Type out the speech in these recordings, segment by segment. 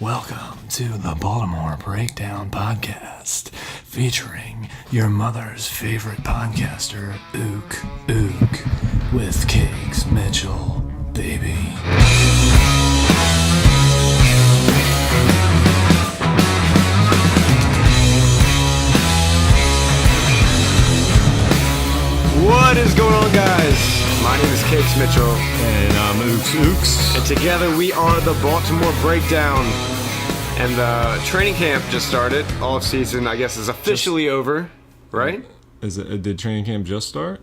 Welcome to the Baltimore Breakdown Podcast, featuring your mother's favorite podcaster, Ook, with Cakes Mitchell, baby. What is going on, guys? My name is Cakes Mitchell. And I'm Ooks. And together we are the Baltimore Breakdown. And the training camp just started. All of season, I guess, is officially over, right? Did training camp just start?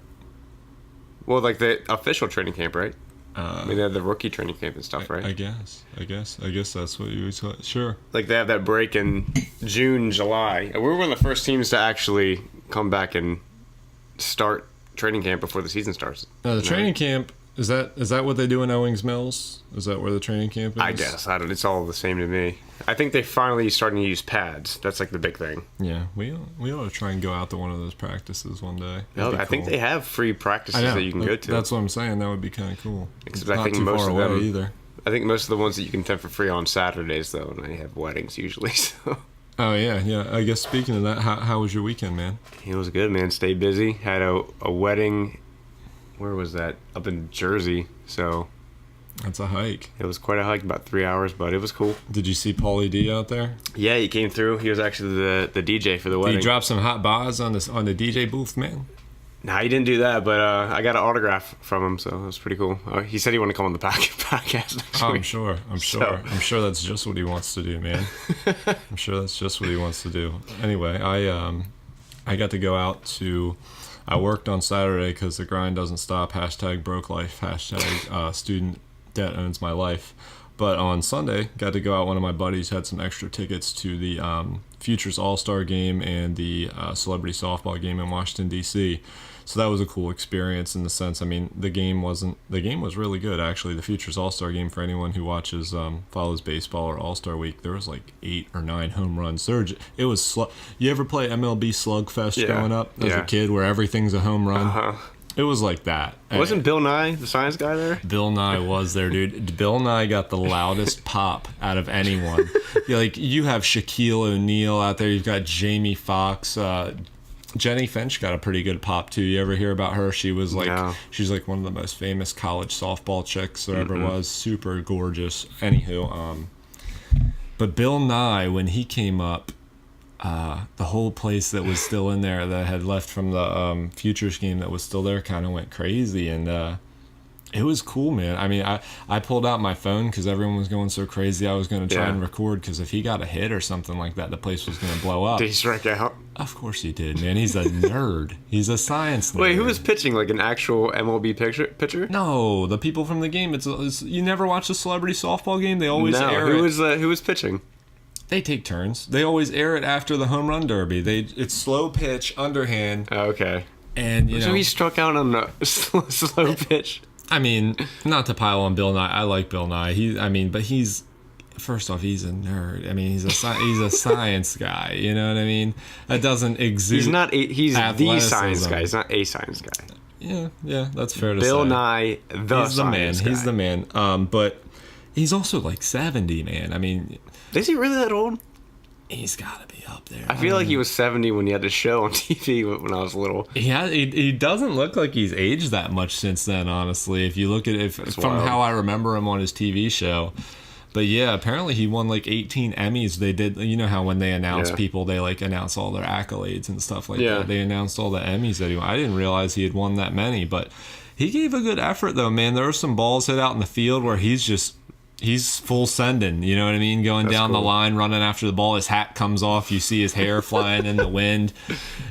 Well, like the official training camp, right? I mean, they have the rookie training camp and stuff, right? I guess that's what you would say. Sure. Like they have that break in June, July. And we're one of the first teams to actually come back and start training camp before the season starts. Now, the training camp, is that what they do in Owings Mills? Is that where the training camp is? I guess. It's all the same to me. I think they finally starting to use pads. That's like the big thing. Yeah, we ought to try and go out to one of those practices one day. I think they have free practices that you can go to. That's what I'm saying. That would be kind of cool. Except not I think too most far of away them either. I think most of the ones that you can attend for free are on Saturdays, though, and they have weddings usually. So. Oh yeah. I guess speaking of that, how was your weekend, man? It was good, man. Stayed busy. Had a wedding. Where was that? Up in Jersey. So. That's a hike. It was quite a hike, about 3 hours, but it was cool. Did you see Paulie D out there? Yeah, he came through. He was actually the DJ for the wedding. Did he drop some hot bars on the DJ booth, man? Nah, he didn't do that, but I got an autograph from him, so it was pretty cool. He said he wanted to come on the podcast next week. I'm sure that's just what he wants to do, man. I'm sure that's just what he wants to do. Anyway, I got to go out to... I worked on Saturday because the grind doesn't stop. # broke life. # student debt owns my life. But on Sunday, got to go out. One of my buddies had some extra tickets to the Futures All-Star game and the Celebrity Softball game in Washington, D.C. So that was a cool experience in the sense, I mean, the game was really good, actually. The Futures All-Star game, for anyone who watches, follows baseball or All-Star Week, there was like 8 or 9 home runs. It was, you ever play MLB Slugfest growing up as a kid where everything's a home run? Uh-huh. It was like that. Wasn't Bill Nye the science guy there? Bill Nye was there, dude. Bill Nye got the loudest pop out of anyone. You have Shaquille O'Neal out there. You've got Jamie Foxx. Jenny Finch got a pretty good pop too. You ever hear about her? She was she's like one of the most famous college softball chicks there ever was. Super gorgeous. Anywho, but Bill Nye, when he came up, the whole place that was still in there that had left from the Futures game that was still there kind of went crazy, and it was cool, man. I mean, I pulled out my phone because everyone was going so crazy. I was going to try and record because if he got a hit or something like that, the place was going to blow up. Did he strike out? Of course he did, man. He's a nerd. He's a science nerd. Wait, who was pitching? Like an actual MLB pitcher? No, the people from the game. It's you never watch a celebrity softball game? They always air it. Who was pitching? They take turns. They always air it after the home run derby. It's slow pitch, underhand. Oh, okay. And so he struck out on a slow pitch. I mean, not to pile on Bill Nye. I like Bill Nye. But he's first off, he's a nerd. I mean, he's a science guy. You know what I mean? That doesn't exist. He's the science guy. He's not a science guy. Yeah, that's fair to say. Bill Nye, he's the man. He's the man. But he's also like 70, man. I mean, is he really that old? He's got to be up there. I feel like he was 70 when he had the show on TV when I was little. Yeah, he doesn't look like he's aged that much since then, honestly. If you look at it from how I remember him on his TV show. But yeah, apparently he won like 18 Emmys. They did, you know how when they announce people, they like announce all their accolades and stuff like that. They announced all the Emmys that he won. I didn't realize he had won that many, but he gave a good effort though, man. There were some balls hit out in the field where he's full sending, you know what I mean? Going down the line, running after the ball. His hat comes off. You see his hair flying in the wind.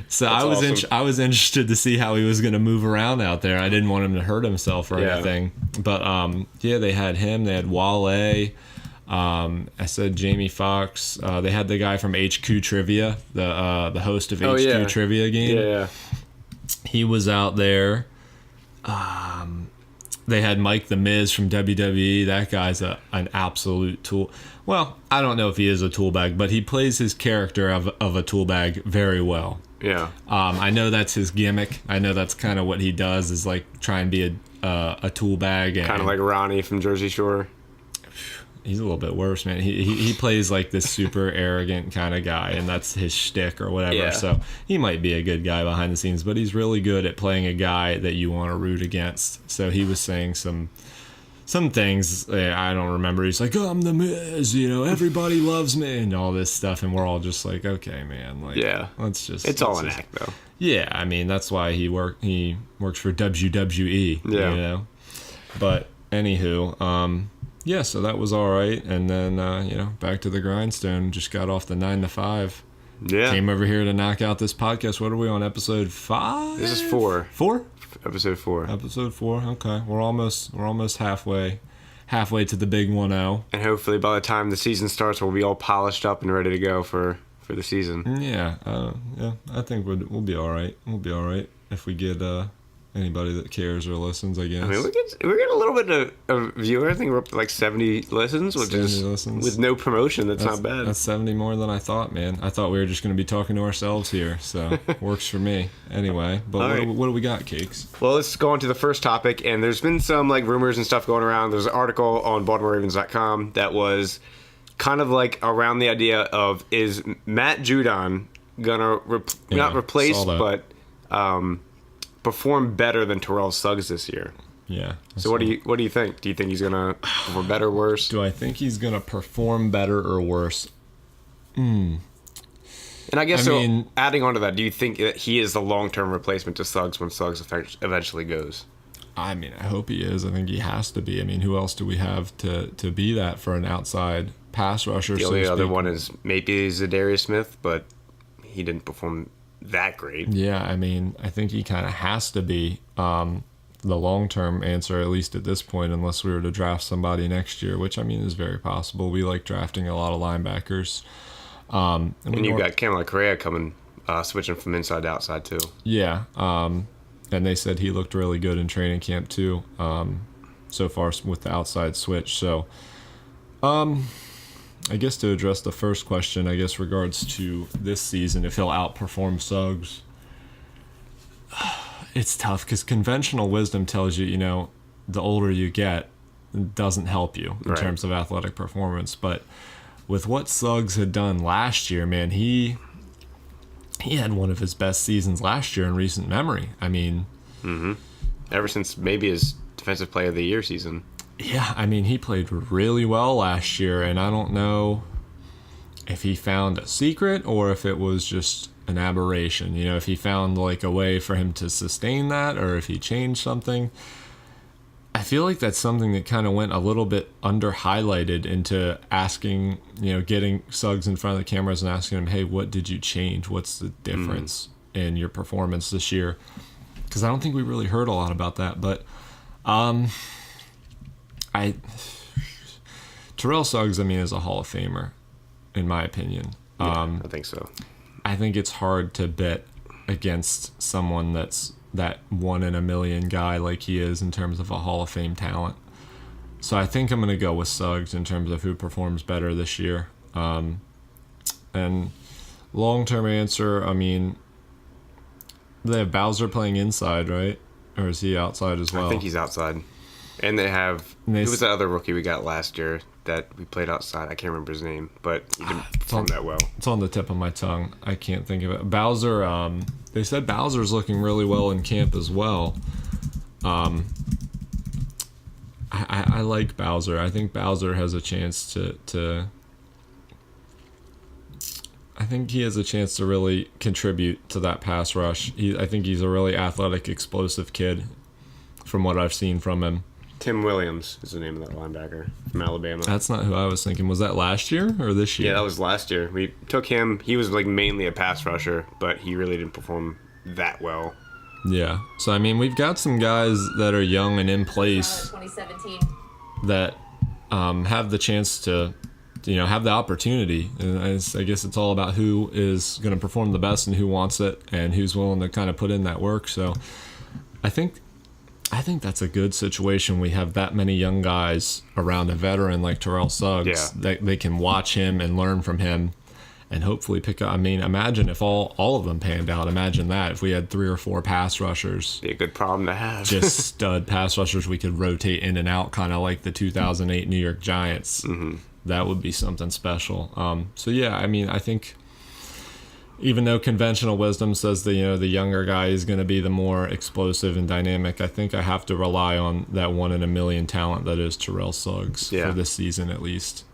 So I was interested to see how he was going to move around out there. I didn't want him to hurt himself or anything. But they had him. They had Wale. I said Jamie Foxx. They had the guy from HQ Trivia, the host of HQ Trivia game. Yeah. He was out there. They had Mike the Miz from WWE. That guy's an absolute tool. Well, I don't know if he is a tool bag, but he plays his character of a tool bag very well. Yeah. I know that's his gimmick. I know that's kind of what he does, is like try and be a tool bag. Kind of like Ronnie from Jersey Shore. He's a little bit worse, man. He plays like this super arrogant kind of guy, and that's his shtick or whatever. Yeah. So he might be a good guy behind the scenes, but he's really good at playing a guy that you want to root against. So he was saying some things I don't remember. He's like, "Oh, I'm the Miz, everybody loves me," and all this stuff, and we're all just like, "Okay, man, like, let's just." It's all an act, though. Yeah, I mean that's why he works for WWE. Yeah. But anywho, yeah, so that was all right, and then back to the grindstone. Just got off the 9 to 5. Yeah. Came over here to knock out this podcast. What are we on, episode 5? This is 4. 4? Episode 4. Episode 4. Okay, we're almost halfway to the big 1-0. And hopefully by the time the season starts, we'll be all polished up and ready to go for the season. Yeah, I think we'll be all right. We'll be all right if we get anybody that cares or listens, I guess. I mean, we're getting a little bit of viewer. I think we're up to like 70 listens, which is with no promotion. That's not bad. That's 70 more than I thought, man. I thought we were just going to be talking to ourselves here, so works for me. Anyway, but what do we got, Cakes? Well, let's go on to the first topic, and there's been some like rumors and stuff going around. There's an article on BaltimoreRavens.com that was kind of like around the idea of, is Matt Judon gonna not replace but perform better than Terrell Suggs this year? Yeah. So what do you think? Do you think he's gonna perform better or worse? Do I think he's gonna perform better or worse? And I guess adding on to that, do you think that he is the long-term replacement to Suggs when Suggs eventually goes? I mean, I hope he is. I think he has to be. I mean, who else do we have to be that for an outside pass rusher? The only other one is maybe Zadarius Smith, but he didn't perform that great. Yeah, I mean, I think he kind of has to be the long-term answer, at least at this point, unless we were to draft somebody next year, which, I mean, is very possible. We like drafting a lot of linebackers. And you've got Cameron Correa coming, switching from inside to outside, too. Yeah, and they said he looked really good in training camp, too, so far with the outside switch. So, I guess to address the first question, I guess regards to this season, if he'll outperform Suggs, it's tough because conventional wisdom tells you, the older you get, it doesn't help you in terms of athletic performance. But with what Suggs had done last year, man, he had one of his best seasons last year in recent memory. I mean, ever since maybe his Defensive Player of the Year season. Yeah, I mean, he played really well last year, and I don't know if he found a secret or if it was just an aberration. If he found like a way for him to sustain that, or if he changed something. I feel like that's something that kind of went a little bit under-highlighted into asking, getting Suggs in front of the cameras and asking him, hey, what did you change? What's the difference in your performance this year? Because I don't think we really heard a lot about that. But Terrell Suggs, I mean, is a Hall of Famer, in my opinion. I think so. I think it's hard to bet against someone that's that 1 in a million guy like he is in terms of a Hall of Fame talent. So I think I'm going to go with Suggs in terms of who performs better this year. And long-term answer, I mean, they have Bowser playing inside, right? Or is he outside as well? I think he's outside. And they have... Who was the other rookie we got last year that we played outside? I can't remember his name, but he didn't perform that well. It's on the tip of my tongue. I can't think of it. Bowser, they said Bowser's looking really well in camp as well. I like Bowser. I think Bowser has a chance to I think he has a chance to really contribute to that pass rush. I think he's a really athletic, explosive kid from what I've seen from him. Tim Williams is the name of that linebacker from Alabama. That's not who I was thinking. Was that last year or this year? Yeah, that was last year. We took him. He was like mainly a pass rusher, but he really didn't perform that well. Yeah. So, I mean, we've got some guys that are young and in place 2017. that have the chance to, have the opportunity. And I guess it's all about who is going to perform the best and who wants it and who's willing to kind of put in that work. So, I think that's a good situation. We have that many young guys around a veteran like Terrell Suggs that they can watch him and learn from him and hopefully pick up. I mean, imagine if all of them panned out. Imagine that if we had 3 or 4 pass rushers. Be a good problem to have. Just stud pass rushers we could rotate in and out, kind of like the 2008 New York Giants. Mm-hmm. That would be something special. So yeah, I mean, I think even though conventional wisdom says that, the younger guy is going to be the more explosive and dynamic, I think I have to rely on that 1 in a million talent that is Terrell Suggs for this season at least.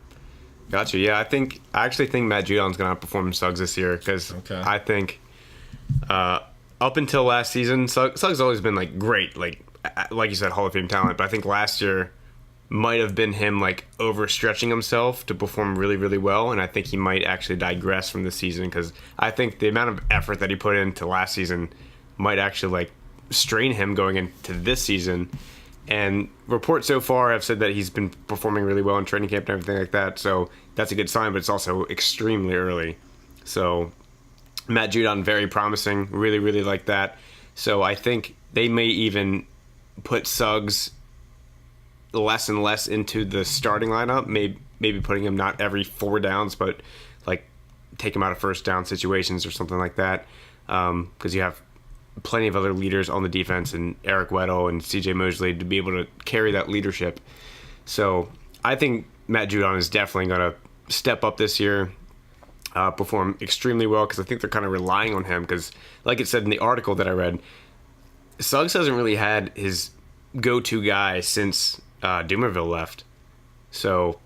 Gotcha. Yeah, I actually think Matt Judon's going to outperform Suggs this year because I think up until last season, Suggs has always been like great, like you said, Hall of Fame talent. But I think last year might have been him like overstretching himself to perform really, really well, and I think he might actually digress from this season because I think the amount of effort that he put into last season might actually like strain him going into this season. And reports so far have said that he's been performing really well in training camp and everything like that. So that's a good sign, but it's also extremely early. So Matt Judon, very promising. Really, really like that. So I think they may even put Suggs less and less into the starting lineup. Maybe putting him not every 4 downs, but like take him out of first down situations or something like that. Because you have plenty of other leaders on the defense and Eric Weddle and CJ Mosley to be able to carry that leadership. So I think Matt Judon is definitely going to step up this year, perform extremely well because I think they're kind of relying on him because, like it said in the article that I read, Suggs hasn't really had his go-to guy since Dumerville left. So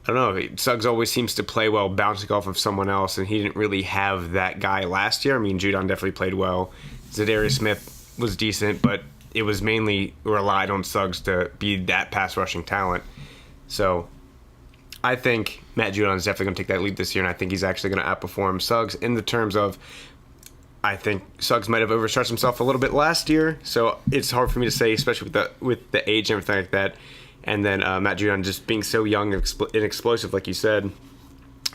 I don't know. Suggs always seems to play well bouncing off of someone else, and he didn't really have that guy last year. I mean, Judon definitely played well. Zadarius Smith was decent, but it was mainly relied on Suggs to be that pass rushing talent. So I think Matt Judon is definitely going to take that lead this year, and I think he's actually going to outperform Suggs in the terms of I think Suggs might have overstretched himself a little bit last year, so it's hard for me to say, especially with the age and everything like that. And then Matt Judon just being so young and explosive, like you said.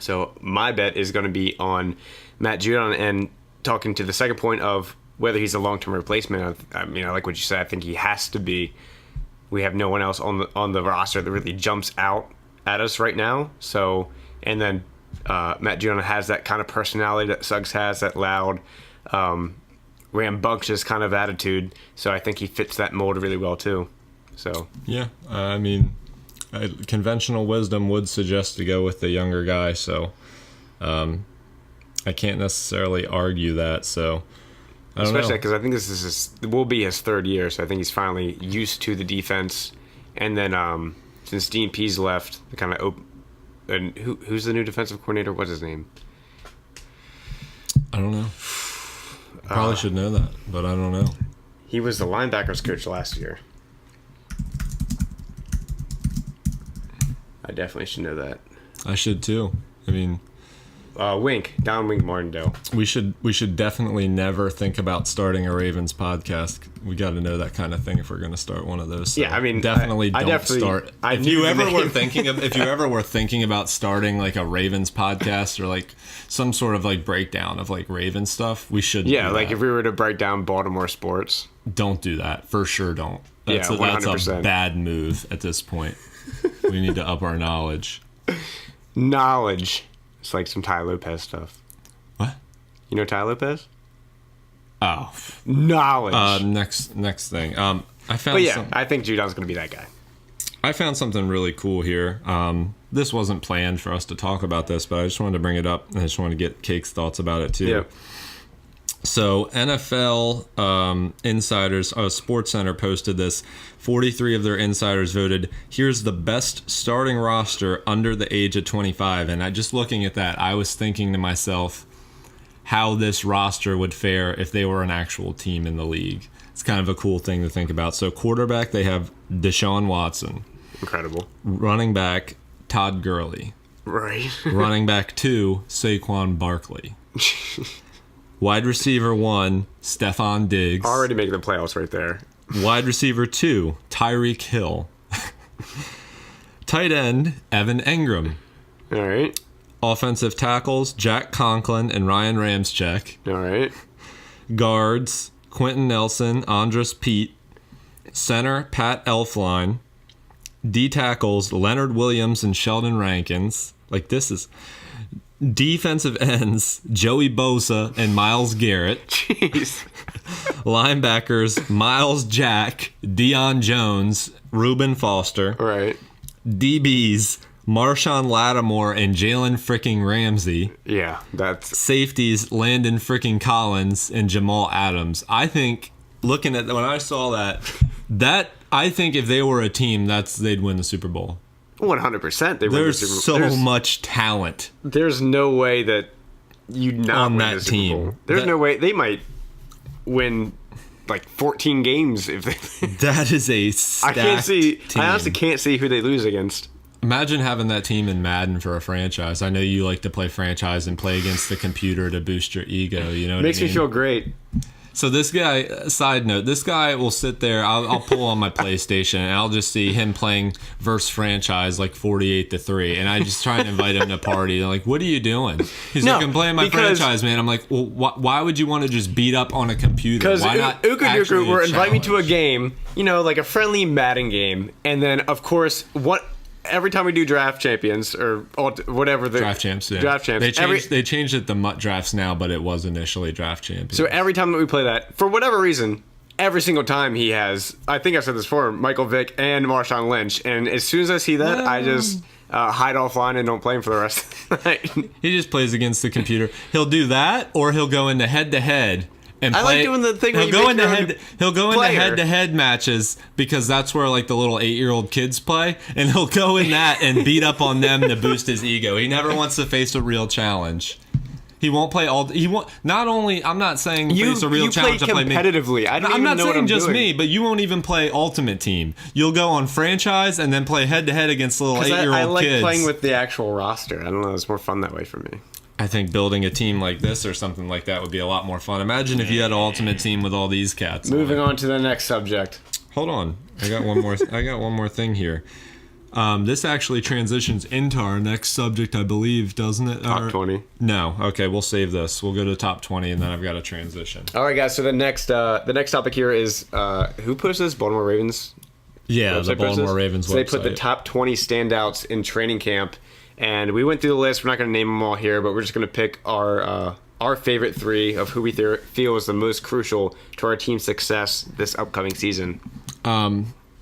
So my bet is going to be on Matt Judon. And talking to the second point of whether he's a long-term replacement, I mean, I like what you said. I think he has to be. We have no one else on the roster that really jumps out at us right now. So, and then Matt Judon has that kind of personality that Suggs has, that loud, rambunctious kind of attitude. So I think he fits that mold really well too. So yeah, I mean, conventional wisdom would suggest to go with the younger guy. So I can't necessarily argue that. So I don't know. Especially because I think this will be his 3rd year. So I think he's finally used to the defense. And then since Dean Pease left, the kind of and who's the new defensive coordinator? What's his name? I don't know. Probably should know that, but I don't know. He was the linebackers coach last year. I definitely should know that. I should too. I mean, Don Wink Martindale. We should definitely never think about starting a Ravens podcast. We got to know that kind of thing if we're going to start one of those. So yeah, I mean, definitely don't start. If you ever were thinking about starting like a Ravens podcast or like some sort of like breakdown of like Ravens stuff, we should. Yeah, like if we were to break down Baltimore sports, don't do that for sure. Don't. That's 100%. That's a bad move at this point. We need to up our knowledge. Knowledge. It's like some Ty Lopez stuff. What? You know Ty Lopez? Oh. Knowledge. Next thing. I found. But yeah, I think Judon's going to be that guy. I found something really cool here. This wasn't planned for us to talk about this, but I just wanted to bring it up, and I just wanted to get Cake's thoughts about it too. Yeah. So NFL insiders, SportsCenter posted this. 43 of their insiders voted, here's the best starting roster under the age of 25. And I just looking at that, I was thinking to myself how this roster would fare if they were an actual team in the league. It's kind of a cool thing to think about. So quarterback, they have Deshaun Watson. Incredible. Running back, Todd Gurley. Right. Running back 2, Saquon Barkley. Wide receiver 1, Stephon Diggs. Already making the playoffs right there. Wide receiver 2, Tyreek Hill. Tight end, Evan Engram. All right. Offensive tackles, Jack Conklin and Ryan Ramczyk. All right. Guards, Quentin Nelson, Andres Pete. Center, Pat Elflein. D tackles, Leonard Williams and Sheldon Rankins. Like, this is... Defensive ends, Joey Bosa and Myles Garrett. Jeez. Linebackers, Miles Jack, Deion Jones, Reuben Foster. Right. DBs, Marshawn Lattimore and Jalen fricking Ramsey. Yeah, that's... Safeties, Landon fricking Collins and Jamal Adams. I think, looking at when I saw that I think if they were a team, they'd win the Super Bowl. 100% they win the There's Super Bowl. so much talent. There's no way that you not on win that the Super team. Bowl. There's no way. They might win like 14 games if they... That is a stacked team. I honestly can't see who they lose against. Imagine having that team in Madden for a franchise. I know you like to play franchise and play against the computer to boost your ego. You know what Makes I mean? me feel great. So this guy, side note, this guy will sit there. I'll pull on my PlayStation and I'll just see him playing versus franchise like 48-3, and I just try and invite him to party. They're like, "What are you doing?" He's like, "I'm playing my franchise, man." I'm like, "Well, why would you want to just beat up on a computer? Because Why not Uka were invite me to a challenge?" game, like a friendly Madden game, and then of course every time we do draft champions or whatever the Draft champs, yeah. draft champs, They changed it to Mutt drafts now, but it was initially draft champions. so every time that we play that, for whatever reason, every single time he has, I think I've said this before, Michael Vick and Marshawn Lynch, and as soon as I see that, I just hide offline and don't play him for the rest of the night. He just plays against the computer. He'll do that, or he'll go into head-to-head. And I like doing the thing where he'll go into head-to-head matches because that's where like the little 8-year-old kids play, and he'll go in that and beat up on them to boost his ego. He never wants to face a real challenge. He won't play all. He won't. Not only I'm not saying face a real challenge. You play competitively. I don't I'm even not know saying what I'm just doing. me, but you won't even play Ultimate Team. You'll go on franchise and then play head-to-head against little 8-year-old I like kids. playing with the actual roster. I don't know. It's more fun that way for me. I think building a team like this or something like that would be a lot more fun. Imagine if you had an ultimate team with all these cats. Moving on to the next subject. Hold on, I got one more thing here. This actually transitions into our next subject, I believe, doesn't it? Top 20. No, okay, we'll save this. We'll go to top 20, and then I've got a transition. All right, guys. So the next topic here is who puts this? Baltimore Ravens. Yeah, the Baltimore Ravens website. So they put the top 20 standouts in training camp. And we went through the list. We're not going to name them all here, but we're just going to pick our favorite 3 of who we feel is the most crucial to our team's success this upcoming season.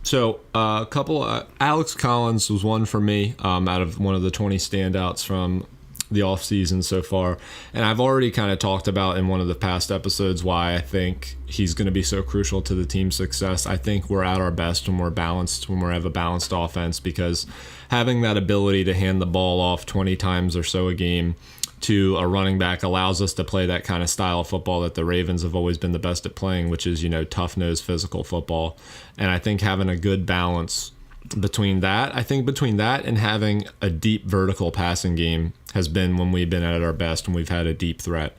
So a couple. Alex Collins was one for me out of one of the 20 standouts from the offseason so far. And I've already kind of talked about in one of the past episodes why I think he's going to be so crucial to the team's success. I think we're at our best when we're balanced, when we have a balanced offense, because having that ability to hand the ball off 20 times or so a game to a running back allows us to play that kind of style of football that the Ravens have always been the best at playing, which is, tough-nosed physical football. And I think having a good balance between that and having a deep vertical passing game has been when we've been at our best, when we've had a deep threat.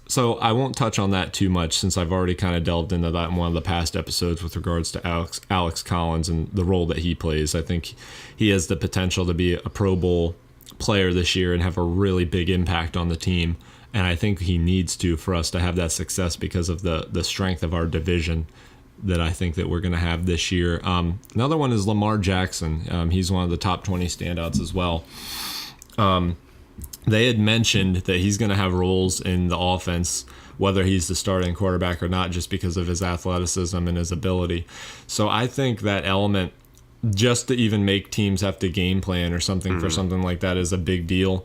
So I won't touch on that too much since I've already kind of delved into that in one of the past episodes with regards to Alex Collins and the role that he plays. I think he has the potential to be a Pro Bowl player this year and have a really big impact on the team. And I think he needs to for us to have that success because of the strength of our division that I think that we're going to have this year. Another one is Lamar Jackson. He's one of the top 20 standouts as well. They had mentioned that he's going to have roles in the offense, whether he's the starting quarterback or not, just because of his athleticism and his ability. So I think that element, just to even make teams have to game plan or something for something like that, is a big deal.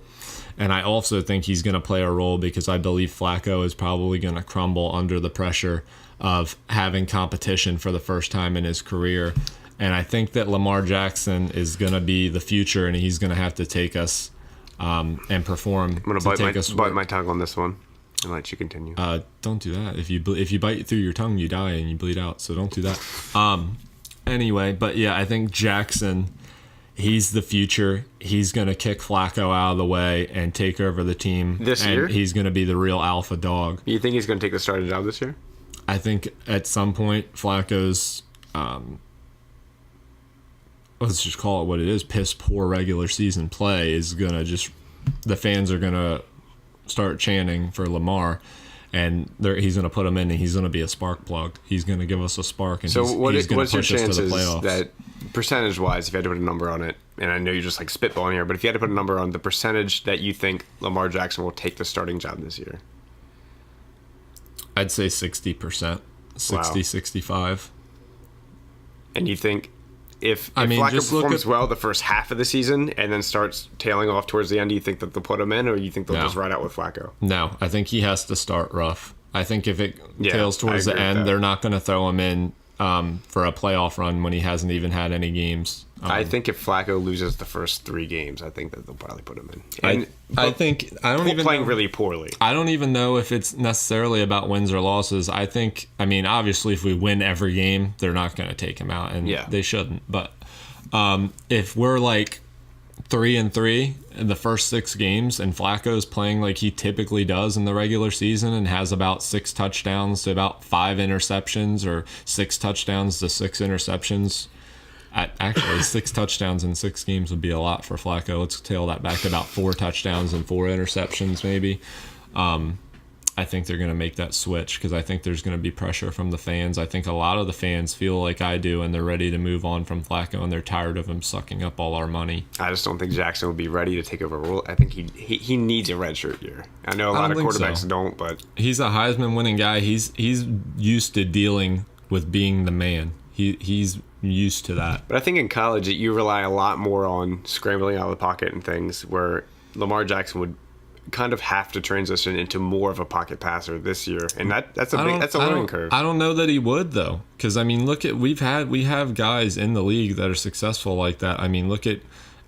And I also think he's going to play a role because I believe Flacco is probably going to crumble under the pressure of having competition for the first time in his career. And I think that Lamar Jackson is going to be the future, and he's going to have to take us and perform. I'm going to bite my tongue on this one and let you continue. Don't do that. If you bite through your tongue, you die and you bleed out. So don't do that. Anyway, but yeah, I think Jackson, he's the future. He's going to kick Flacco out of the way and take over the team this year. He's going to be the real alpha dog. You think he's going to take the starting job this year? I think at some point Flacco's, let's just call it what it is, piss poor regular season play is going to just, the fans are going to start chanting for Lamar. And he's going to put him in, and he's going to be a spark plug. He's going to give us a spark, and so he's going to push us to the chances playoffs. That percentage-wise, if you had to put a number on it, and I know you're just like spitballing here, but if you had to put a number on the percentage that you think Lamar Jackson will take the starting job this year. I'd say 60%, 60, 65. And you think if Flacco performs well the first half of the season and then starts tailing off towards the end, do you think that they'll put him in, or you think they'll just ride out with Flacco? No, I think he has to start rough. I think if it tails towards the end, they're not going to throw him in for a playoff run when he hasn't even had any games. I think if Flacco loses the first 3 games, I think that they'll probably put him in. And I think I don't even playing really poorly. I don't even know if it's necessarily about wins or losses. I mean, obviously, if we win every game, they're not going to take him out, and they shouldn't. But if we're like 3-3 in the first 6 games, and Flacco's playing like he typically does in the regular season, and has about 6 touchdowns to about 5 interceptions, or 6 touchdowns to 6 interceptions. Actually, 6 touchdowns in 6 games would be a lot for Flacco. Let's tail that back to about 4 touchdowns and 4 interceptions, maybe. I think they're going to make that switch because I think there's going to be pressure from the fans. I think a lot of the fans feel like I do, and they're ready to move on from Flacco, and they're tired of him sucking up all our money. I just don't think Jackson will be ready to take over a role. I think he needs a redshirt year. I know a lot of quarterbacks don't, but he's a Heisman winning guy. He's used to dealing with being the man. He's used to that. But I think in college you rely a lot more on scrambling out of the pocket and things, where Lamar Jackson would kind of have to transition into more of a pocket passer this year, and that's a learning curve. I don't know that he would though, because I mean, look at we have guys in the league that are successful like that. I mean, look at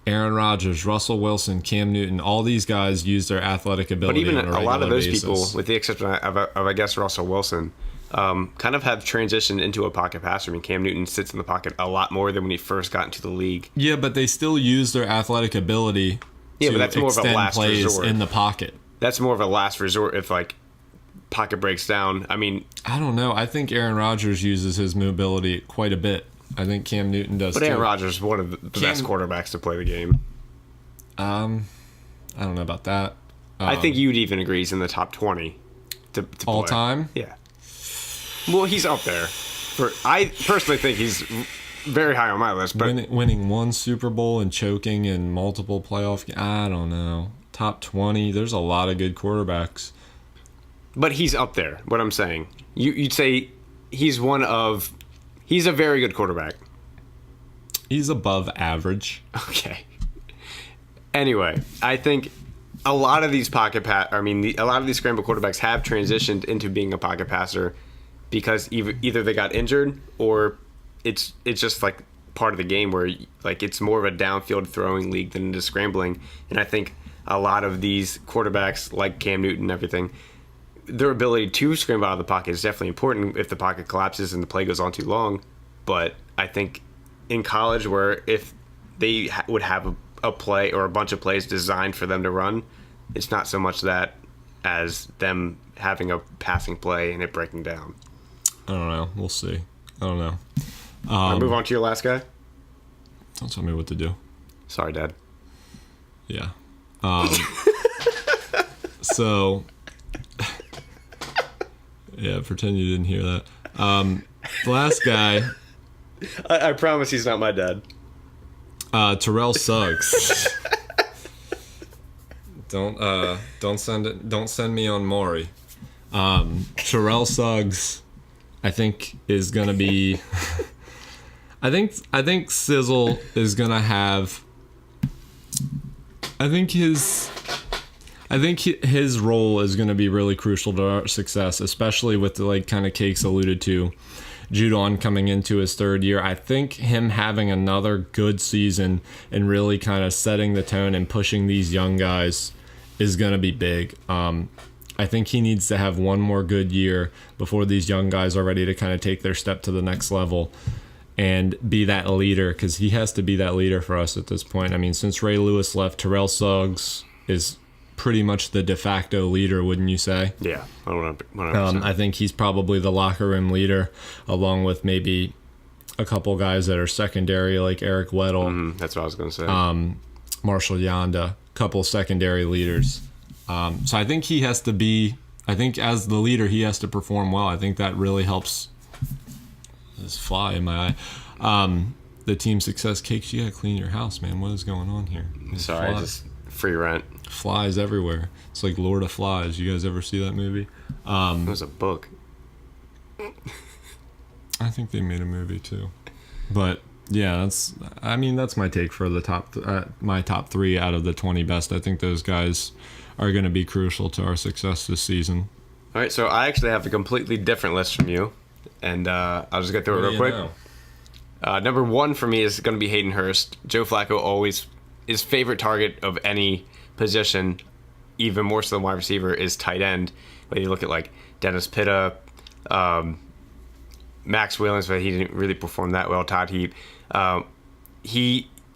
Aaron Rodgers, Russell Wilson, Cam Newton. All these guys use their athletic ability. But even on a lot of those basis. people, with the exception of I guess Russell Wilson, kind of have transitioned into a pocket passer. I mean, Cam Newton sits in the pocket a lot more than when he first got into the league. Yeah, but they still use their athletic ability. Yeah, but that's more of a last resort in the pocket. That's more of a last resort if like pocket breaks down. I mean, I don't know. I think Aaron Rodgers uses his mobility quite a bit. I think Cam Newton does too. But Aaron Rodgers is one of the best quarterbacks to play the game. I don't know about that. I think you'd even agree he's in the top 20 to all play. Time. Yeah. Well, he's up there. I personally think he's very high on my list. But winning 1 Super Bowl and choking in multiple playoff games, I don't know. Top 20. There's a lot of good quarterbacks. But he's up there. What I'm saying, you'd say he's a very good quarterback. He's above average. Okay. Anyway, I think a lot of these a lot of these scramble quarterbacks have transitioned into being a pocket passer because either they got injured or it's just like part of the game where like it's more of a downfield throwing league than it is scrambling. And I think a lot of these quarterbacks like Cam Newton and everything, their ability to scramble out of the pocket is definitely important if the pocket collapses and the play goes on too long. But I think in college, where if they would have a play or a bunch of plays designed for them to run, it's not so much that as them having a passing play and it breaking down. I don't know. We'll see. I don't know. I'll move on to your last guy. Don't tell me what to do. Sorry, Dad. Yeah. So, yeah, pretend you didn't hear that. The last guy. I promise he's not my dad. Terrell Suggs. Don't send me on Maury. Terrell Suggs, I think is gonna be. I think Sizzle is gonna have. I think his role is going to be really crucial to our success, especially with the like kind of Cakes alluded to, Judon coming into his 3rd year. I think him having another good season and really kind of setting the tone and pushing these young guys is going to be big. I think he needs to have one more good year before these young guys are ready to kind of take their step to the next level and be that leader, because he has to be that leader for us at this point. I mean, since Ray Lewis left, Terrell Suggs is pretty much the de facto leader, wouldn't you say? Yeah, 100%. I think he's probably the locker room leader, along with maybe a couple guys that are secondary, like Eric Weddle. That's what I was going to say. Marshall Yanda, couple secondary leaders. So I think he has to be, I think as the leader, he has to perform well. I think that really helps. This fly in my eye. the team success cakes, you gotta clean your house, man. What is going on here? Sorry, just free rent. Flies everywhere. It's like Lord of Flies. You guys ever see that movie? It was a book. I think they made a movie too. But yeah, that's my take for the my top 3 out of the 20 best. I think those guys are going to be crucial to our success this season. All right, so I actually have a completely different list from you, and I'll just get through it real quick. Number 1 for me is going to be Hayden Hurst. Joe Flacco always, his favorite target of any position, even more so than wide receiver, is tight end. When you look at like Dennis Pitta, Max Williams, but he didn't really perform that well. Todd Heap,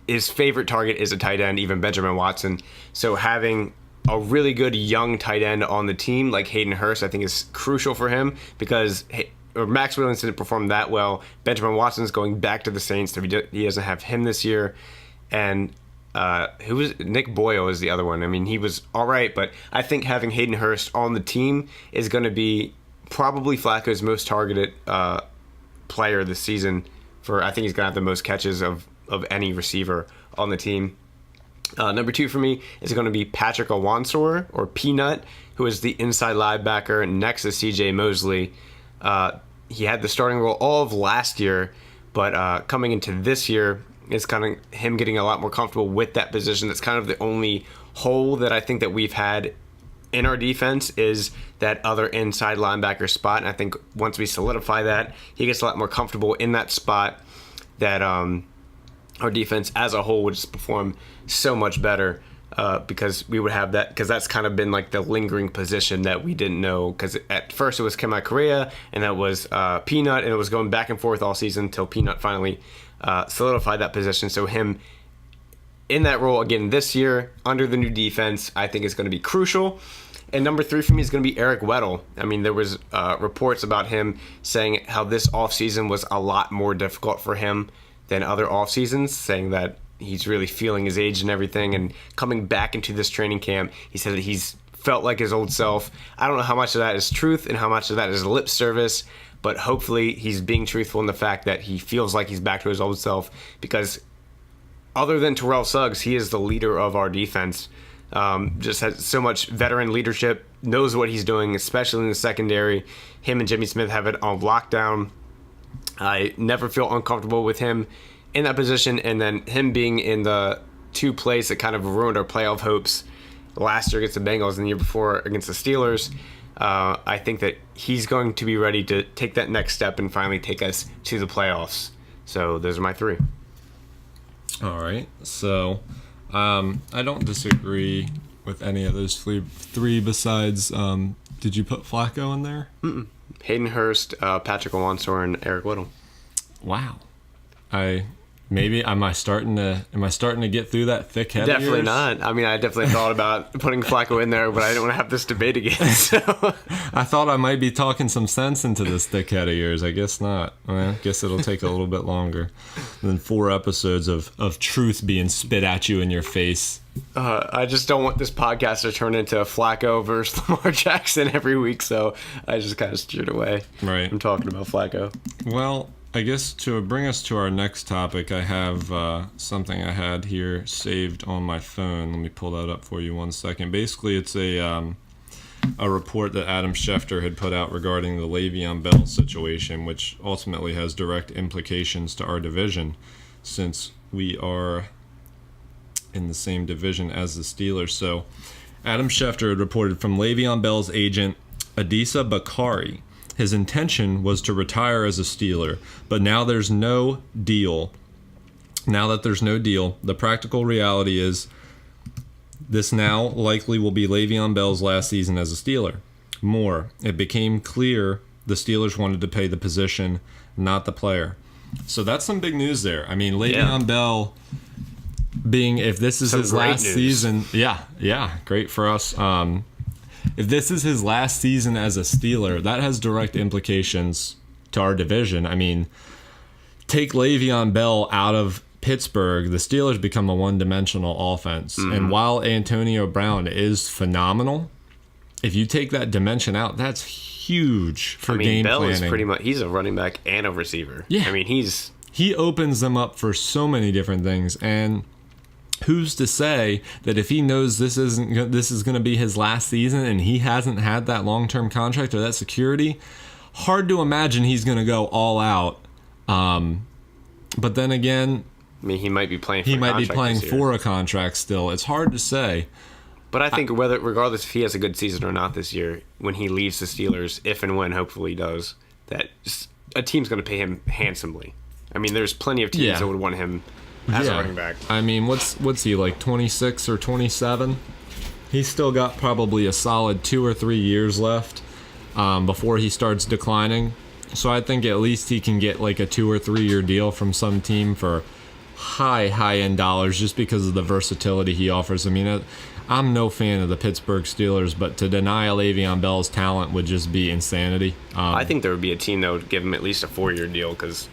his favorite target is a tight end, even Benjamin Watson. So having a really good young tight end on the team like Hayden Hurst, I think is crucial for him because Max Williams didn't perform that well. Benjamin Watson's going back to the Saints, so he doesn't have him this year. And who was Nick Boyle is the other one. I mean, he was all right, but I think having Hayden Hurst on the team is going to be probably Flacco's most targeted player this season. I think he's going to have the most catches of any receiver on the team. Number 2 for me is going to be Patrick Owansor, or Peanut, who is the inside linebacker next to C.J. Mosley. He had the starting role all of last year, but coming into this year, it's kind of him getting a lot more comfortable with that position. That's kind of the only hole that I think that we've had in our defense is that other inside linebacker spot. And I think once we solidify that, he gets a lot more comfortable in that spot, that our defense as a whole would just perform so much better because we would have that, because that's kind of been like the lingering position that we didn't know, because at first it was Kemai Correa and that was Peanut, and it was going back and forth all season until Peanut finally solidified that position. So him in that role again this year under the new defense, I think is going to be crucial. And number 3 for me is going to be Eric Weddle. I mean, there was reports about him saying how this offseason was a lot more difficult for him than other off seasons, saying that he's really feeling his age and everything, and coming back into this training camp, he said that he's felt like his old self. I don't know how much of that is truth and how much of that is lip service, but hopefully he's being truthful in the fact that he feels like he's back to his old self, because other than Terrell Suggs, he is the leader of our defense. Just has so much veteran leadership, knows what he's doing, especially in the secondary. Him and Jimmy Smith have it on lockdown. I never feel uncomfortable with him in that position, and then him being in the 2 plays that kind of ruined our playoff hopes last year against the Bengals and the year before against the Steelers. I think that he's going to be ready to take that next step and finally take us to the playoffs. So those are my 3. All right. So I don't disagree with any of those 3 besides, did you put Flacco in there? Mm-mm. Hayden Hurst, Patrick Owansor, and Eric Weddle. Wow. Am I starting to get through that thick head? Definitely not. I mean, I definitely thought about putting Flacco in there, but I didn't want to have this debate again. So. I thought I might be talking some sense into this thick head of yours. I guess not. I guess it'll take a little bit longer than 4 episodes of truth being spit at you in your face. I just don't want this podcast to turn into Flacco versus Lamar Jackson every week, so I just kind of steered away. Right. I'm talking about Flacco. Well, I guess to bring us to our next topic, I have something I had here saved on my phone. Let me pull that up for you 1 second. Basically, it's a report that Adam Schefter had put out regarding the Le'Veon Bell situation, which ultimately has direct implications to our division, since we are in the same division as the Steelers. So Adam Schefter had reported from Le'Veon Bell's agent, Adisa Bakari. His intention was to retire as a Steeler, but now there's no deal. Now that there's no deal, the practical reality is this now likely will be Le'Veon Bell's last season as a Steeler. More, it became clear the Steelers wanted to pay the position, not the player. So that's some big news there. I mean, Le'Veon Bell being, if this is his last season, great for us. If this is his last season as a Steeler, that has direct implications to our division. I mean, take Le'Veon Bell out of Pittsburgh, the Steelers become a one-dimensional offense. Mm-hmm. And while Antonio Brown is phenomenal, if you take that dimension out, that's huge for game Bell planning. Is pretty much, he's a running back and a receiver. Yeah. I mean, he's he opens them up for so many different things. And who's to say that if he knows this is going to be his last season and he hasn't had that long-term contract or that security, hard to imagine he's going to go all out. But then again, I mean, he might be playing for a contract still. It's hard to say. But I think regardless if he has a good season or not this year, when he leaves the Steelers, if and when hopefully he does, that a team's going to pay him handsomely. I mean, there's plenty of teams that would want him as a running back. I mean, what's he, like 26 or 27? He's still got probably a solid 2 or 3 years left before he starts declining. So I think at least he can get like a 2 or 3 year deal from some team for high end dollars just because of the versatility he offers. I mean, I'm no fan of the Pittsburgh Steelers, but to deny Le'Veon Bell's talent would just be insanity. I think there would be a team that would give him at least a 4-year deal because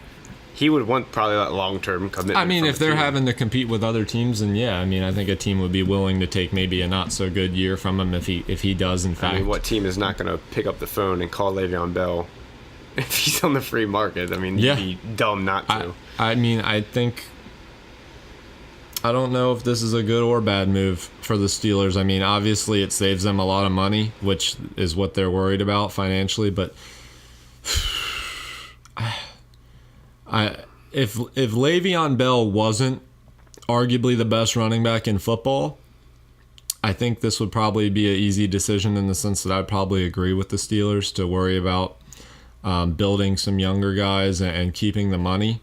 he would want probably that long-term commitment. I mean, if they're having to compete with other teams, then yeah, I mean, I think a team would be willing to take maybe a not so good year from him if he does in fact. I mean, what team is not going to pick up the phone and call Le'Veon Bell if he's on the free market? I mean, you'd be dumb not to. I mean, I don't know if this is a good or bad move for the Steelers. I mean, obviously it saves them a lot of money, which is what they're worried about financially. But if Le'Veon Bell wasn't arguably the best running back in football, I think this would probably be an easy decision in the sense that I'd probably agree with the Steelers to worry about building some younger guys and keeping the money.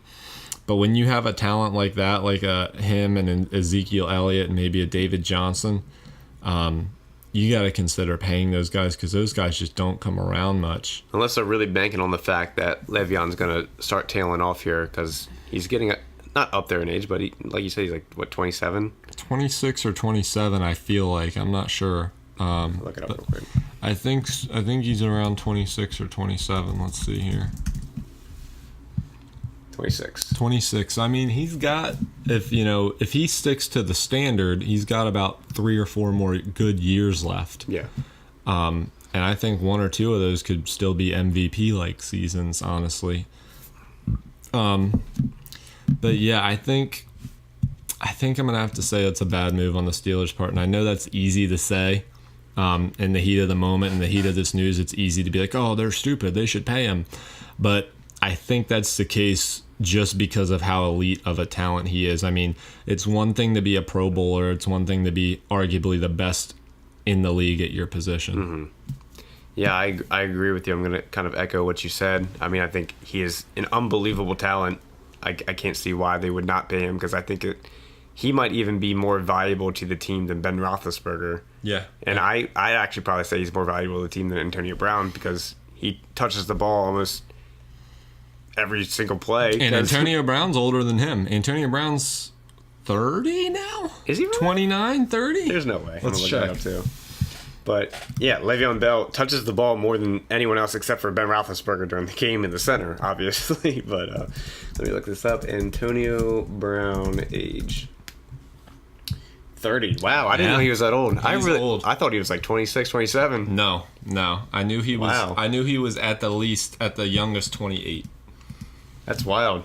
But when you have a talent like that, like him and an Ezekiel Elliott and maybe a David Johnson, you got to consider paying those guys because those guys just don't come around much. Unless they're really banking on the fact that Le'Veon's going to start tailing off here because he's getting not up there in age, but like you said, he's like, what, 27? 26 or 27, I feel like. I'm not sure. Look it up real quick. I think he's around 26 or 27. Let's see here. 26. I mean, he's got, if he sticks to the standard, he's got about 3 or 4 more good years left. Yeah. And I think 1 or 2 of those could still be MVP like seasons, honestly. But yeah, I think I'm gonna have to say it's a bad move on the Steelers' part, and I know that's easy to say. In the heat of the moment, in the heat of this news, it's easy to be like, oh, they're stupid, they should pay him. But I think that's the case just because of how elite of a talent he is. I mean, it's one thing to be a Pro Bowler. It's one thing to be arguably the best in the league at your position. Mm-hmm. Yeah, I agree with you. I'm going to kind of echo what you said. I mean, I think he is an unbelievable talent. I can't see why they would not pay him because I think he might even be more valuable to the team than Ben Roethlisberger. Yeah. And I actually probably say he's more valuable to the team than Antonio Brown because he touches the ball almost every single play. And Antonio Brown's older than him. Antonio Brown's 30 now? Is he really? 29, 30? There's no way. Let's check. That up too. But yeah, Le'Veon Bell touches the ball more than anyone else except for Ben Roethlisberger during the game in the center, obviously. But let me look this up. Antonio Brown age 30. Wow, I didn't know he was that old. He's old. I thought he was like 26, 27. No. I knew he was. Wow. I knew he was at the youngest 28. That's wild.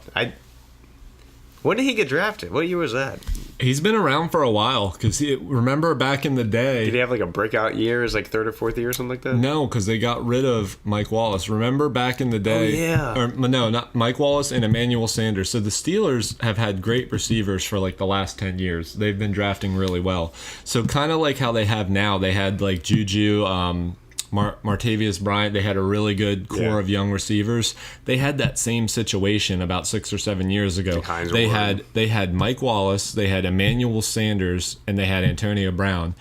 When did he get drafted? What year was that? He's been around for a while because remember back in the day. Did he have like a breakout year? His like 3rd or 4th year or something like that? No, because they got rid of Mike Wallace. Remember back in the day? Oh, yeah. Or, no, not Mike Wallace and Emmanuel Sanders. So the Steelers have had great receivers for like the last 10 years. They've been drafting really well. So kind of like how they have now. They had like Juju, Martavius Bryant. They had a really good core of young receivers. They had that same situation about 6 or 7 years ago. They had Mike Wallace, they had Emmanuel Sanders, and they had Antonio Brown.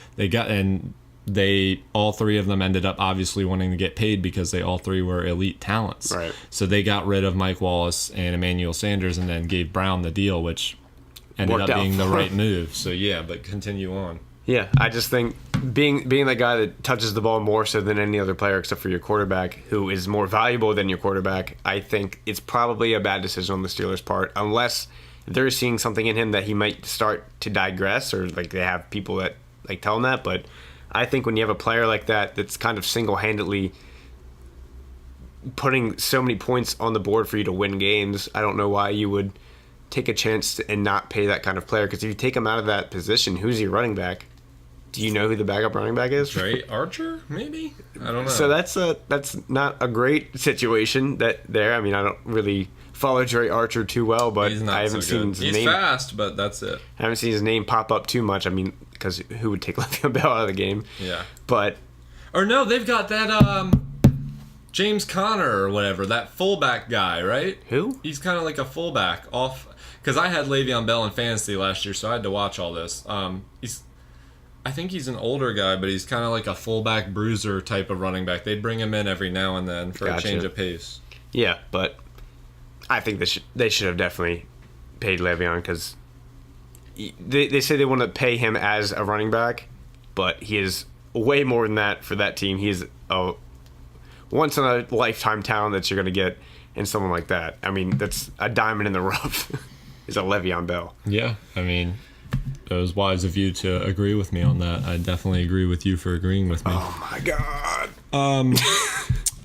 All 3 of them ended up obviously wanting to get paid because they all 3 were elite talents. Right. So they got rid of Mike Wallace and Emmanuel Sanders and then gave Brown the deal, which ended up being the right move. So yeah, but continue on. Yeah, I just think being that guy that touches the ball more so than any other player except for your quarterback, who is more valuable than your quarterback, I think it's probably a bad decision on the Steelers' part, unless they're seeing something in him that he might start to digress, or like they have people that like tell him that. But I think when you have a player like that that's kind of single-handedly putting so many points on the board for you to win games, I don't know why you would take a chance and not pay that kind of player. Because if you take him out of that position, who's your running back? Do you know who the backup running back is? Trey Archer, maybe? I don't know. So that's not a great situation there. I mean, I don't really follow Trey Archer too well, but I haven't seen his name. He's fast, but that's it. I haven't seen his name pop up too much. I mean, because who would take Le'Veon Bell out of the game? Yeah. But or no, they've got that James Conner or whatever, that fullback guy, right? Who? He's kind of like a fullback off. Because I had Le'Veon Bell in fantasy last year, so I had to watch all this. I think he's an older guy, but he's kind of like a fullback bruiser type of running back. They'd bring him in every now and then for a change of pace. Yeah, but I think they should have definitely paid Le'Veon because they say they want to pay him as a running back, but he is way more than that for that team. He's a once-in-a-lifetime talent that you're going to get in someone like that. I mean, that's a diamond in the rough is a Le'Veon Bell. Yeah, I mean, it was wise of you to agree with me on that. I definitely agree with you for agreeing with me. Oh, my God.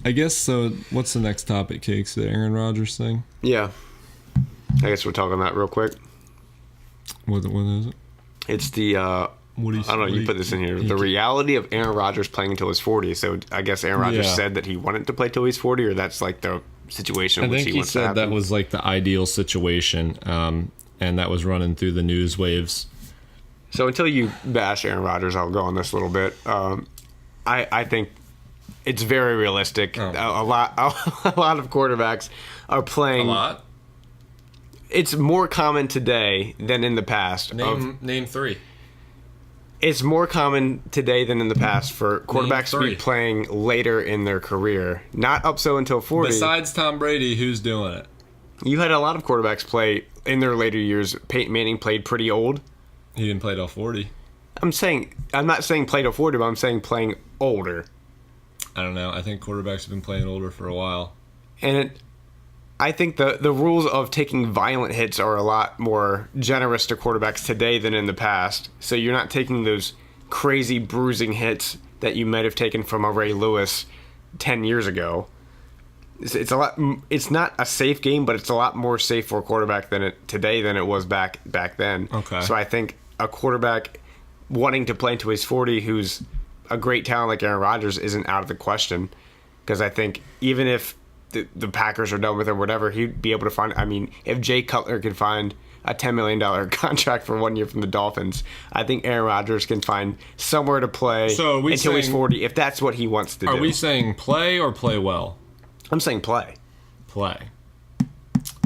I guess so. What's the next topic, Cakes? The Aaron Rodgers thing? Yeah. I guess we'll talk on that real quick. What is it? It's the, I don't know, you put this in here. The reality of Aaron Rodgers playing until he's 40. So I guess Aaron Rodgers said that he wanted to play till he's 40, or that's like the situation in which he wants to happen? I think he said that was like the ideal situation, and that was running through the news waves. So until you bash Aaron Rodgers, I'll go on this a little bit. I think it's very realistic. Oh. A lot of quarterbacks are playing. A lot? It's more common today than in the past. Name three. It's more common today than in the past for quarterbacks to be playing later in their career, not up so until 40. Besides Tom Brady, who's doing it? You had a lot of quarterbacks play in their later years. Peyton Manning played pretty old. He didn't play till 40. I'm not saying play till 40, but I'm saying playing older. I don't know. I think quarterbacks have been playing older for a while. And I think the rules of taking violent hits are a lot more generous to quarterbacks today than in the past. So you're not taking those crazy bruising hits that you might have taken from a Ray Lewis 10 years ago. It's a lot. It's not a safe game, but it's a lot more safe for a quarterback today than it was back then. Okay. So I think a quarterback wanting to play until he's 40, who's a great talent like Aaron Rodgers, isn't out of the question. Because I think even if the Packers are done with him or whatever, he'd be able to find. I mean, if Jay Cutler could find a $10 million contract for 1 year from the Dolphins, I think Aaron Rodgers can find somewhere to play until he's 40, if that's what he wants to do. Are we saying play or play well? I'm saying play. Play.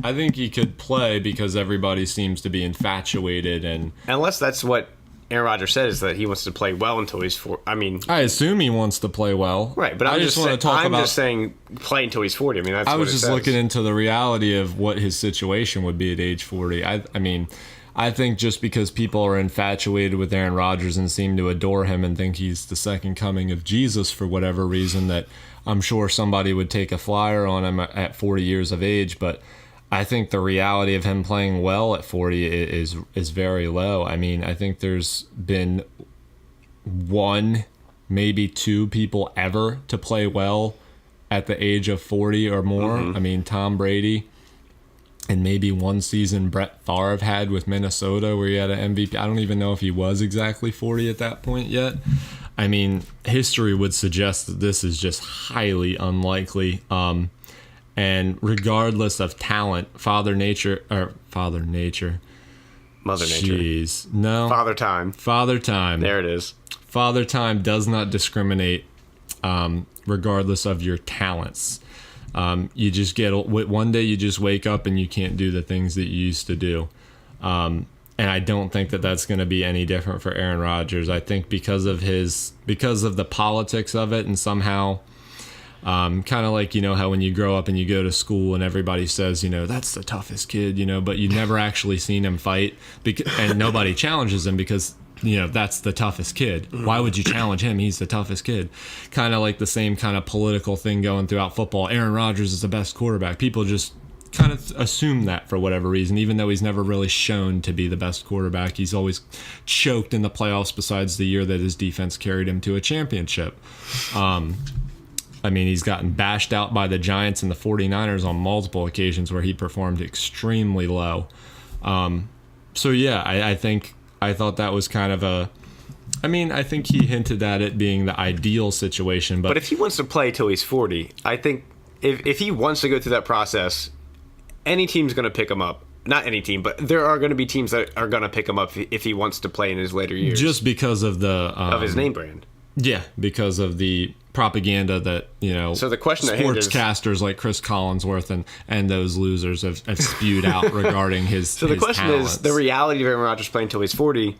I think he could play because everybody seems to be infatuated and... Unless that's what Aaron Rodgers said, is that he wants to play well until he's 40. I mean... I assume he wants to play well. Right, but I'm just saying play until he's 40. I mean, that's what it says. I was just looking into the reality of what his situation would be at age 40. I mean, I think just because people are infatuated with Aaron Rodgers and seem to adore him and think he's the second coming of Jesus for whatever reason, that I'm sure somebody would take a flyer on him at 40 years of age, but I think the reality of him playing well at 40 is very low. I mean, I think there's been one, maybe two people ever to play well at the age of 40 or more. Mm-hmm. I mean, Tom Brady, and maybe one season Brett Favre had with Minnesota where he had an MVP. I don't even know if he was exactly 40 at that point yet. I mean, history would suggest that this is just highly unlikely. And regardless of talent, Mother Nature. Jeez. No. Father Time. There it is. Father Time does not discriminate regardless of your talents. You just one day you just wake up and you can't do the things that you used to do. And I don't think that that's going to be any different for Aaron Rodgers. I think because of the politics of it, and somehow kind of like, you know, how when you grow up and you go to school and everybody says, you know, that's the toughest kid, you know, but you've never actually seen him fight and nobody challenges him because, you know, that's the toughest kid. Why would you challenge him? He's the toughest kid. Kind of like the same kind of political thing going throughout football. Aaron Rodgers is the best quarterback. People just kind of assume that for whatever reason, even though he's never really shown to be the best quarterback. He's always choked in the playoffs besides the year that his defense carried him to a championship. I mean, he's gotten bashed out by the Giants and the 49ers on multiple occasions where he performed extremely low. So yeah, I thought that was kind of a. I mean, I think he hinted at it being the ideal situation, but if he wants to play till he's 40, I think if he wants to go through that process, any team's going to pick him up. Not any team, but there are going to be teams that are going to pick him up if he wants to play in his later years. Just because of the of his name brand. Yeah, because of the propaganda that So the question sportscasters like Chris Collinsworth and those losers have spewed out regarding his. So the question talents. is the reality of Aaron Rodgers playing till he's 40.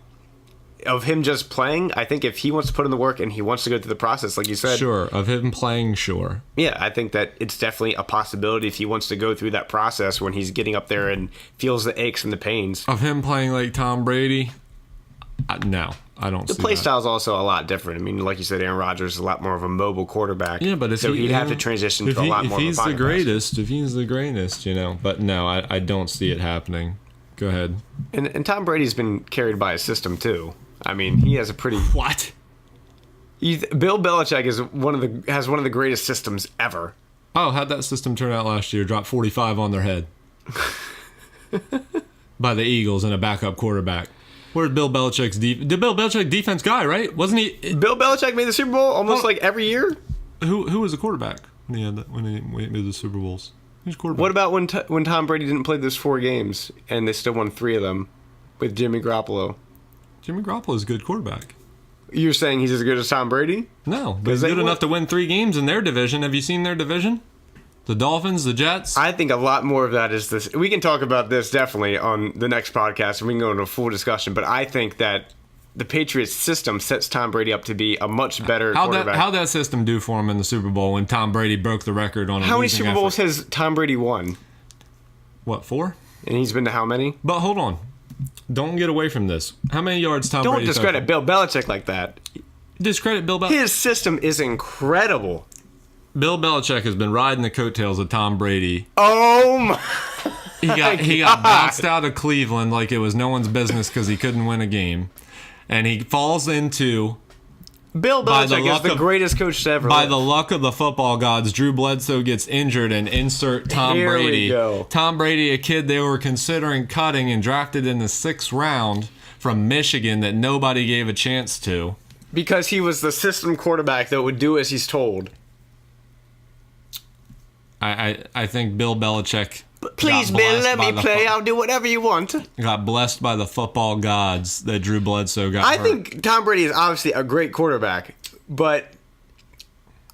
Of him just playing, I think if he wants to put in the work and he wants to go through the process, like you said. Sure, of him playing, sure. Yeah, I think that it's definitely a possibility if he wants to go through that process when he's getting up there and feels the aches and the pains. Of him playing like Tom Brady, no, I don't see that. The play style is also a lot different. I mean, like you said, Aaron Rodgers is a lot more of a mobile quarterback. Yeah, but he'd have to transition to a lot more of a if he's the greatest, But no, I don't see it happening. Go ahead. And Tom Brady's been carried by a system, too. I mean, he has a pretty... What? Bill Belichick has one of the greatest systems ever. Oh, how'd that system turn out last year? Dropped 45 on their head. By the Eagles and a backup quarterback. Where's Bill Belichick's the Bill Belichick defense guy, right? Wasn't he? Bill Belichick made the Super Bowl almost like every year. Who was the quarterback when he made the Super Bowls? Who's quarterback? What about when Tom Brady didn't play those 4 games and they still won 3 of them with Jimmy Garoppolo? Jimmy Garoppolo is a good quarterback. You're saying he's as good as Tom Brady? No, but he's good enough to win 3 games in their division. Have you seen their division? The Dolphins, the Jets? I think a lot more of that is this. We can talk about this definitely on the next podcast, and we can go into a full discussion, but I think that the Patriots system sets Tom Brady up to be a much better quarterback. How'd that system do for him in the Super Bowl when Tom Brady broke the record on a How many losing Super Bowls effort? has Tom Brady won? What, 4? And he's been to how many? But hold on. Don't get away from this. How many yards Tom Brady Don't discredit Bill Belichick like that. Discredit Bill Belichick. His system is incredible. Bill Belichick has been riding the coattails of Tom Brady. Oh my! He got bounced out of Cleveland like it was no one's business because he couldn't win a game, and he falls into. Bill Belichick is the greatest coach to ever By live. the luck of the football gods, Drew Bledsoe gets injured and insert Tom Here Brady. we go. Tom Brady, a kid they were considering cutting and drafted in the 6th round from Michigan that nobody gave a chance to. Because he was the system quarterback that would do as he's told. I think Bill Belichick. Please, Bill, let me play. I'll do whatever you want. Got blessed by the football gods that Drew Bledsoe got hurt. I think Tom Brady is obviously a great quarterback, but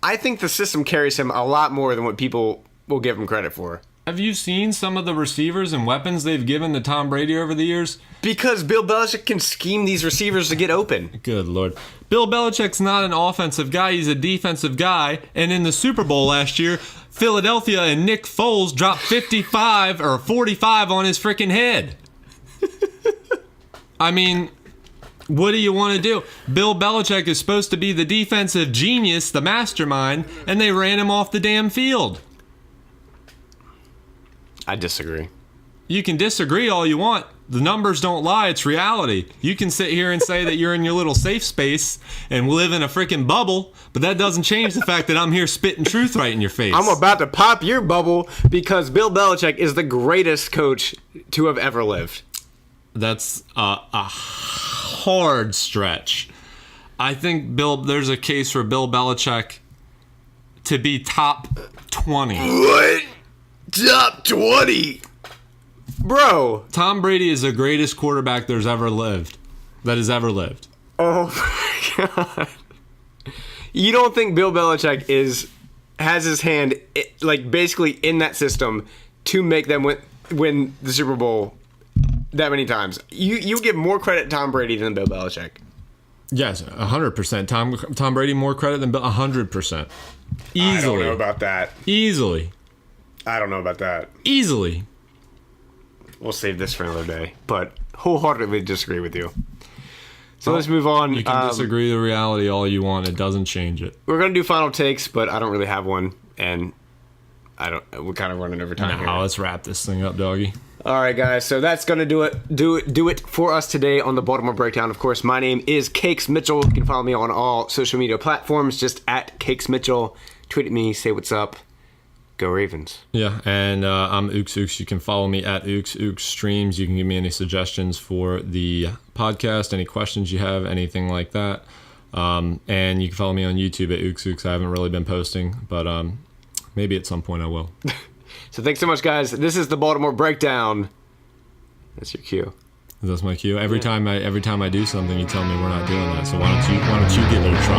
I think the system carries him a lot more than what people will give him credit for. Have you seen some of the receivers and weapons they've given to Tom Brady over the years? Because Bill Belichick can scheme these receivers to get open. Good Lord. Bill Belichick's not an offensive guy. He's a defensive guy. And in the Super Bowl last year, Philadelphia and Nick Foles dropped 55 or 45 on his freaking head. I mean, what do you want to do? Bill Belichick is supposed to be the defensive genius, the mastermind, and they ran him off the damn field. I disagree. You can disagree all you want. The numbers don't lie. It's reality. You can sit here and say that you're in your little safe space and live in a freaking bubble, but that doesn't change the fact that I'm here spitting truth right in your face. I'm about to pop your bubble because Bill Belichick is the greatest coach to have ever lived. That's a hard stretch. I think there's a case for Bill Belichick to be top 20. What? Top 20? Bro. Tom Brady is the greatest quarterback that has ever lived. Oh my God. You don't think Bill Belichick has his hand like basically in that system to make them win the Super Bowl that many times? You give more credit to Tom Brady than Bill Belichick. Yes, 100%. Tom Brady more credit than Bill, 100%. Easily. I don't know about that. Easily. I don't know about that. Easily. We'll save this for another day, but wholeheartedly disagree with you. So let's move on. You can disagree with reality all you want. It doesn't change it. We're going to do final takes, but I don't really have one, and we're kind of running over time here. Let's wrap this thing up, doggy. All right, guys. So that's going to do it for us today on the Baltimore Breakdown. Of course, my name is Cakes Mitchell. You can follow me on all social media platforms, just at Cakes Mitchell. Tweet at me, say what's up. Go Ravens. Yeah, and I'm Ooks. You can follow me at Ooks Streams. You can give me any suggestions for the podcast, any questions you have, anything like that. And you can follow me on YouTube at Ooks. I haven't really been posting, but maybe at some point I will. So thanks so much, guys. This is the Baltimore Breakdown. That's your cue. That's my cue. Every time I do something, you tell me we're not doing that. So why don't you give it a try?